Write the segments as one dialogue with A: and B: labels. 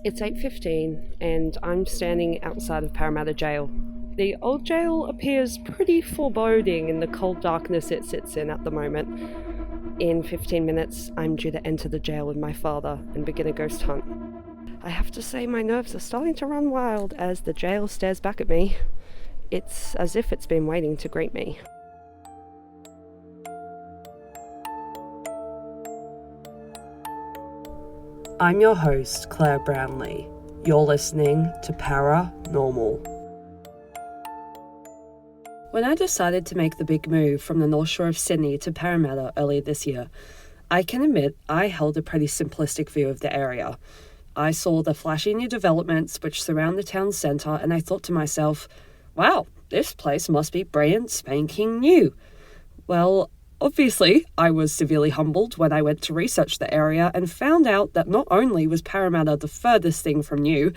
A: It's 8:15 and I'm standing outside of Parramatta Gaol. The old jail appears pretty foreboding in the cold darkness it sits in at the moment. In 15 minutes, I'm due to enter the jail with my father and begin a ghost hunt. I have to say my nerves are starting to run wild as the jail stares back at me. It's as if it's been waiting to greet me. I'm your host, Claire Brownlie. You're listening to Parra-Normal. When I decided to make the big move from the North Shore of Sydney to Parramatta earlier this year, I can admit I held a pretty simplistic view of the area. I saw the flashy new developments which surround the town centre and I thought to myself, wow, this place must be brand spanking new. Well, obviously, I was severely humbled when I went to research the area and found out that not only was Parramatta the furthest thing from new,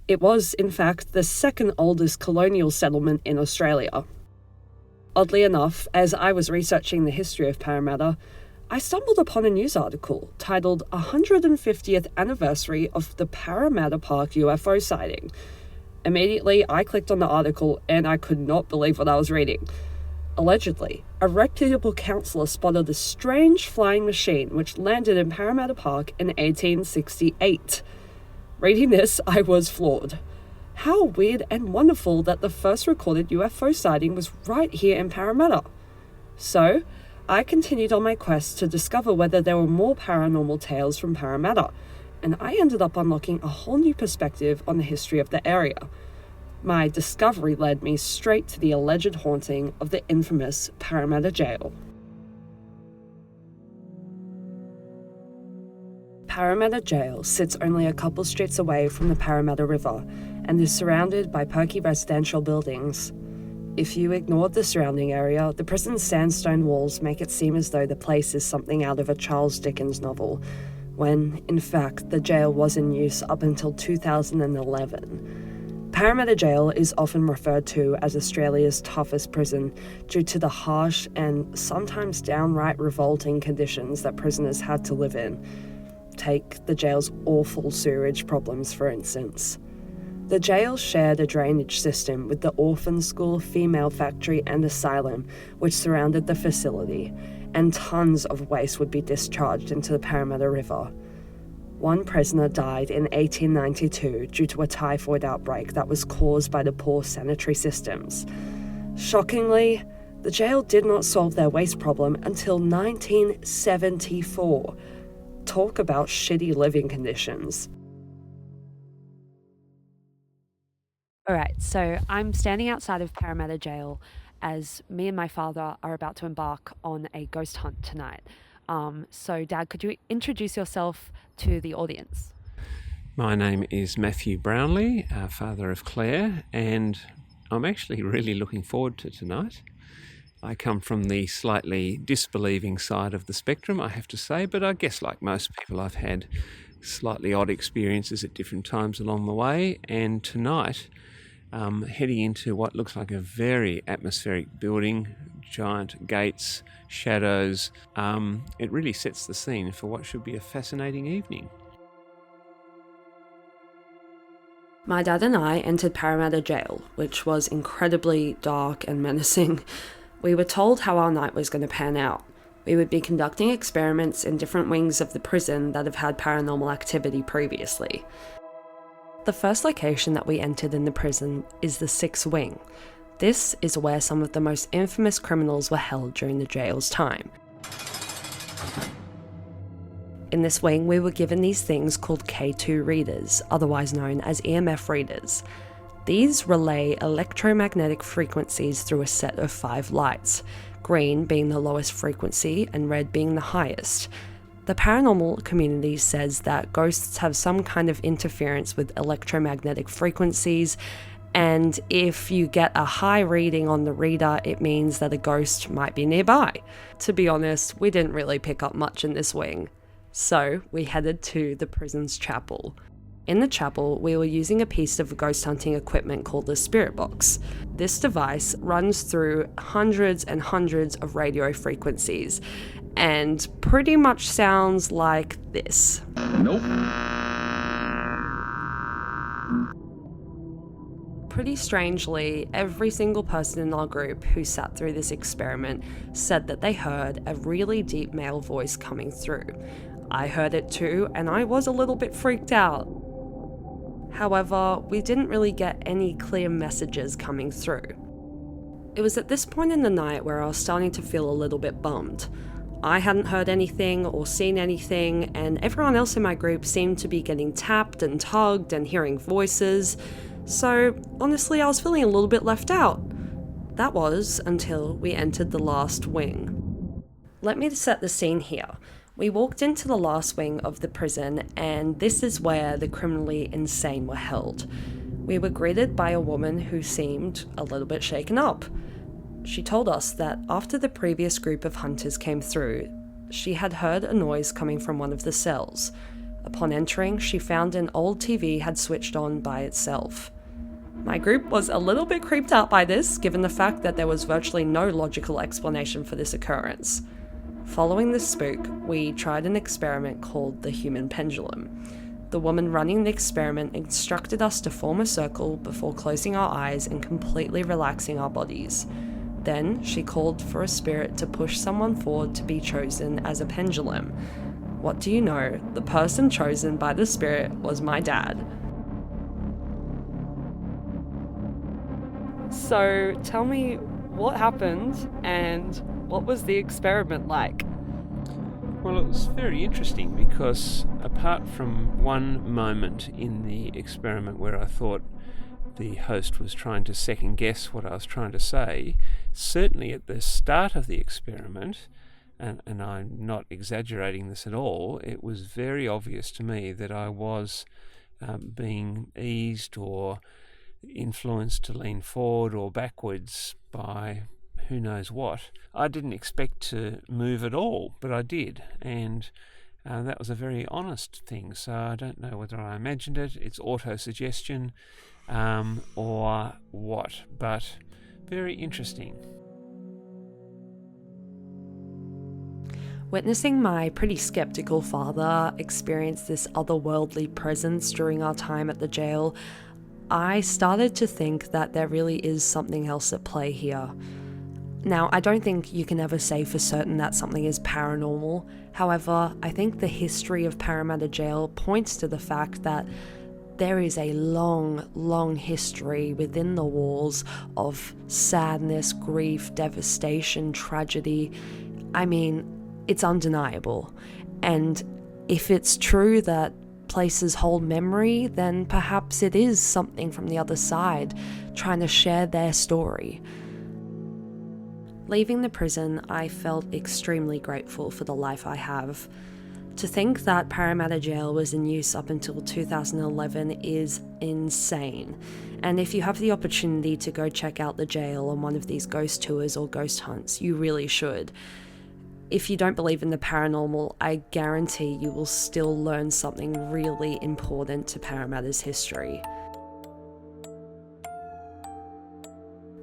A: it was, in fact, the second oldest colonial settlement in Australia. Oddly enough, as I was researching the history of Parramatta, I stumbled upon a news article titled 150th Anniversary of the Parramatta Park UFO Sighting. Immediately, I clicked on the article and I could not believe what I was reading. Allegedly, a reputable counsellor spotted a strange flying machine which landed in Parramatta Park in 1868. Reading this, I was floored. How weird and wonderful that the first recorded UFO sighting was right here in Parramatta. So, I continued on my quest to discover whether there were more paranormal tales from Parramatta, and I ended up unlocking a whole new perspective on the history of the area. My discovery led me straight to the alleged haunting of the infamous Parramatta Gaol. Parramatta Gaol sits only a couple streets away from the Parramatta River and is surrounded by perky residential buildings. If you ignore the surrounding area, the prison's sandstone walls make it seem as though the place is something out of a Charles Dickens novel, when, in fact, the jail was in use up until 2011. Parramatta Gaol is often referred to as Australia's toughest prison due to the harsh and sometimes downright revolting conditions that prisoners had to live in. Take the jail's awful sewerage problems, for instance. The jail shared a drainage system with the orphan school, female factory and asylum which surrounded the facility, and tons of waste would be discharged into the Parramatta River. One prisoner died in 1892 due to a typhoid outbreak that was caused by the poor sanitary systems. Shockingly, the jail did not solve their waste problem until 1974. Talk about shitty living conditions. Alright, so I'm standing outside of Parramatta Gaol as me and my father are about to embark on a ghost hunt tonight. So Dad, could you introduce yourself to the audience?
B: My name is Matthew Brownlie, father of Claire, and I'm actually really looking forward to tonight. I come from the slightly disbelieving side of the spectrum, I have to say, but I guess like most people I've had slightly odd experiences at different times along the way, and tonight heading into what looks like a very atmospheric building, giant gates, shadows. It really sets the scene for what should be a fascinating evening.
A: My dad and I entered Parramatta Gaol, which was incredibly dark and menacing. We were told how our night was going to pan out. We would be conducting experiments in different wings of the prison that have had paranormal activity previously. The first location that we entered in the prison is the 6th wing. This is where some of the most infamous criminals were held during the jail's time. In this wing, we were given these things called K2 readers, otherwise known as EMF readers. These relay electromagnetic frequencies through a set of 5 lights, green being the lowest frequency and red being the highest. The paranormal community says that ghosts have some kind of interference with electromagnetic frequencies, and if you get a high reading on the reader, it means that a ghost might be nearby. To be honest, we didn't really pick up much in this wing, so we headed to the prison's chapel. In the chapel, we were using a piece of ghost hunting equipment called the spirit box. This device runs through hundreds and hundreds of radio frequencies and pretty much sounds like this.
C: Nope.
A: pretty strangely, every single person in our group who sat through this experiment said that they heard a really deep male voice coming through. I heard it too, and I was a little bit freaked out. However, we didn't really get any clear messages coming through. It was at this point in the night where I was starting to feel a little bit bummed. I hadn't heard anything or seen anything, and everyone else in my group seemed to be getting tapped and tugged and hearing voices, so honestly I was feeling a little bit left out. That was until we entered the last wing. Let me set the scene here. We walked into the last wing of the prison, and this is where the criminally insane were held. We were greeted by a woman who seemed a little bit shaken up. She told us that after the previous group of hunters came through, she had heard a noise coming from one of the cells. Upon entering, she found an old TV had switched on by itself. My group was a little bit creeped out by this, given the fact that there was virtually no logical explanation for this occurrence. Following this spook, we tried an experiment called the human pendulum. The woman running the experiment instructed us to form a circle before closing our eyes and completely relaxing our bodies. Then she called for a spirit to push someone forward to be chosen as a pendulum. What do you know? The person chosen by the spirit was my dad. So tell me what happened and what was the experiment like?
B: Well, it was very interesting because apart from one moment in the experiment where I thought the host was trying to second guess what I was trying to say, certainly at the start of the experiment, and I'm not exaggerating this at all, it was very obvious to me that I was being eased or influenced to lean forward or backwards by who knows what. I didn't expect to move at all, but I did, and that was a very honest thing. So I don't know whether I imagined it, it's auto-suggestion, or what, but very interesting.
A: Witnessing my pretty skeptical father experience this otherworldly presence during our time at the jail, I started to think that there really is something else at play here. Now, I don't think you can ever say for certain that something is paranormal. However, I think the history of Parramatta Jail points to the fact that there is a long, long history within the walls of sadness, grief, devastation, tragedy. I mean, it's undeniable. And if it's true that places hold memory, then perhaps it is something from the other side trying to share their story. Leaving the prison, I felt extremely grateful for the life I have. To think that Parramatta Jail was in use up until 2011 is insane. And if you have the opportunity to go check out the jail on one of these ghost tours or ghost hunts, you really should. If you don't believe in the paranormal, I guarantee you will still learn something really important to Parramatta's history.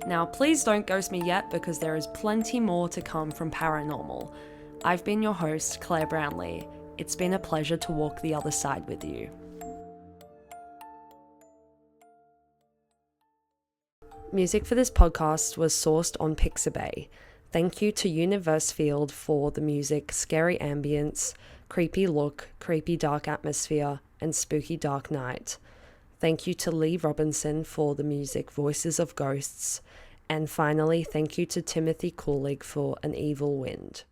A: Now, please don't ghost me yet, because there is plenty more to come from Parra-Normal. I've been your host, Claire Brownlie. It's been a pleasure to walk the other side with you. Music for this podcast was sourced on Pixabay. Thank you to Universefield for the music Scary Ambience, Creepy Look, Creepy Dark Atmosphere, and Spooky Dark Night. Thank you to Lee Robinson for the music Voices of Ghosts. And finally, thank you to Timothy Coolig for An Evil Wind.